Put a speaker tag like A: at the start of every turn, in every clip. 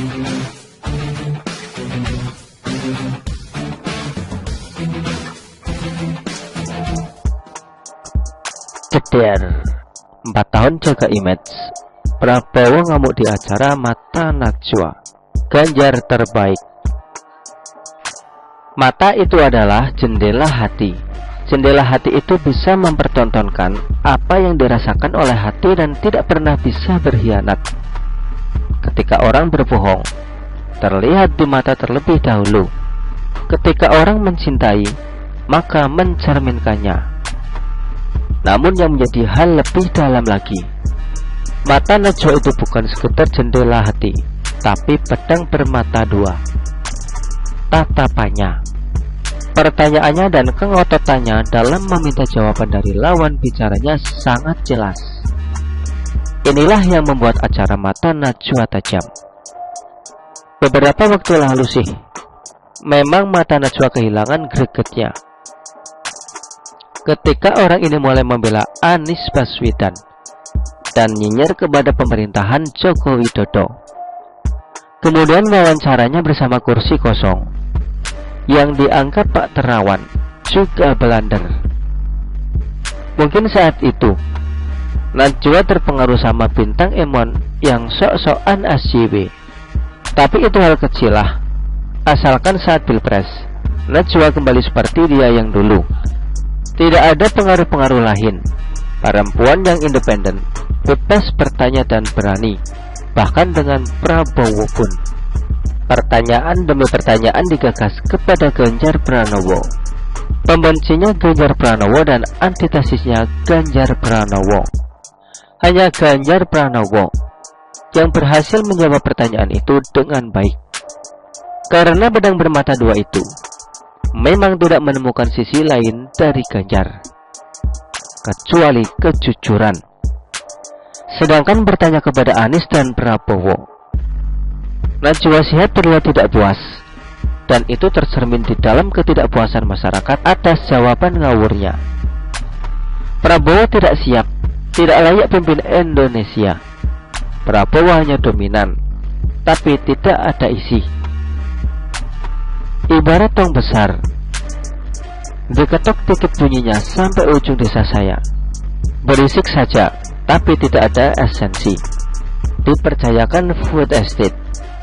A: Ceder 4 tahun jaga image, Prabowo ngamuk di acara Mata Najwa, Ganjar terbaik. Mata itu adalah jendela hati. Jendela hati itu bisa mempertontonkan apa yang dirasakan oleh hati dan tidak pernah bisa berkhianat. Ketika orang berbohong, terlihat di mata terlebih dahulu. Ketika orang mencintai, maka mencerminkannya. Namun yang menjadi hal lebih dalam lagi, mata Najwa itu bukan sekedar jendela hati, tapi pedang bermata dua. Tatapannya, pertanyaannya dan kengototannya dalam meminta jawaban dari lawan bicaranya sangat jelas. Inilah yang membuat acara Mata Najwa tajam. Beberapa waktu lalu sih, memang Mata Najwa kehilangan gregetnya ketika orang ini mulai membela Anies Baswedan dan nyinyir kepada pemerintahan Joko Widodo. Kemudian wawancaranya bersama kursi kosong yang dianggap Pak Terawan juga blunder. Mungkin saat itu Najwa terpengaruh sama bintang Emon yang sok-sokan SJW. Tapi itu hal kecil lah, asalkan saat Pilpres Najwa kembali seperti dia yang dulu. Tidak ada pengaruh-pengaruh lain. Perempuan yang independen, bebas bertanya dan berani. Bahkan dengan Prabowo pun pertanyaan demi pertanyaan digagas kepada Ganjar Pranowo. Pembencinya Ganjar Pranowo dan antitesisnya Ganjar Pranowo. Hanya Ganjar Pranowo yang berhasil menjawab pertanyaan itu dengan baik. Karena pedang bermata dua itu memang tidak menemukan sisi lain dari Ganjar kecuali kejujuran. Sedangkan bertanya kepada Anies dan Prabowo, Najwa Shihab terlihat tidak puas, dan itu tercermin di dalam ketidakpuasan masyarakat atas jawaban ngawurnya. Prabowo tidak siap, tidak layak pimpin Indonesia. Prabowo hanya dominan, tapi tidak ada isi. Ibarat tong besar, diketok dikit bunyinya sampai ujung desa saya. Berisik saja, tapi tidak ada esensi. Dipercayakan food estate,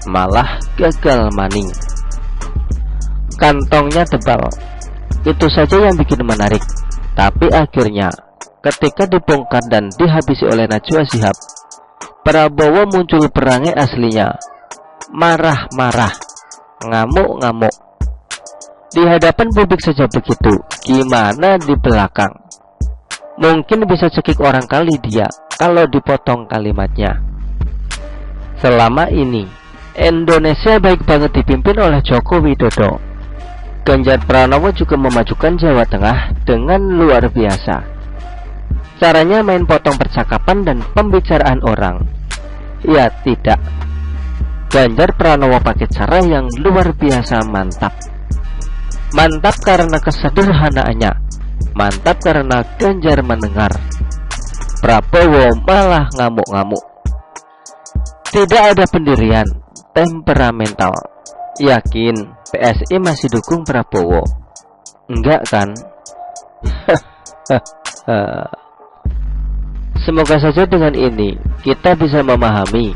A: malah gagal maning. Kantongnya tebal, itu saja yang bikin menarik. Tapi akhirnya, ketika dibongkar dan dihabisi oleh Najwa Shihab, Prabowo muncul perangai aslinya. Marah-marah, ngamuk-ngamuk. Di hadapan publik saja begitu, gimana di belakang? Mungkin bisa cekik orang kali dia kalau dipotong kalimatnya. Selama ini Indonesia baik banget dipimpin oleh Joko Widodo. Ganjar Pranowo juga memajukan Jawa Tengah dengan luar biasa. Caranya main potong percakapan dan pembicaraan orang. Ya tidak, Ganjar Pranowo pakai cara yang luar biasa mantap. Mantap karena kesederhanaannya, mantap karena Ganjar mendengar. Prabowo malah ngamuk-ngamuk. Tidak ada pendirian, temperamental. Yakin PSI masih dukung Prabowo? Enggak kan? Semoga saja dengan ini kita bisa memahami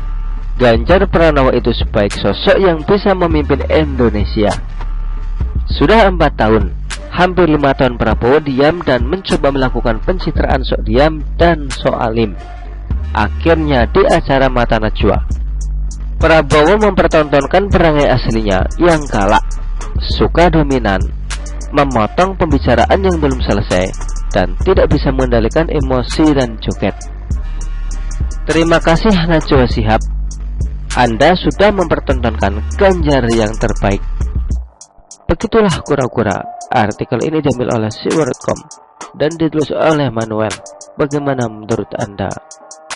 A: Ganjar Pranowo itu sebaik sosok yang bisa memimpin Indonesia. Sudah 4 tahun, hampir 5 tahun Prabowo diam dan mencoba melakukan pencitraan sok diam dan sok alim. Akhirnya di acara Mata Najwa, Prabowo mempertontonkan perangai aslinya yang galak, suka dominan, memotong pembicaraan yang belum selesai, dan tidak bisa mengendalikan emosi dan joget. Terima kasih Najwa Shihab, Anda sudah mempertontonkan Ganjar yang terbaik. Begitulah kura-kura. Artikel ini diambil oleh Siward.com dan ditulis oleh Manuel. Bagaimana menurut Anda?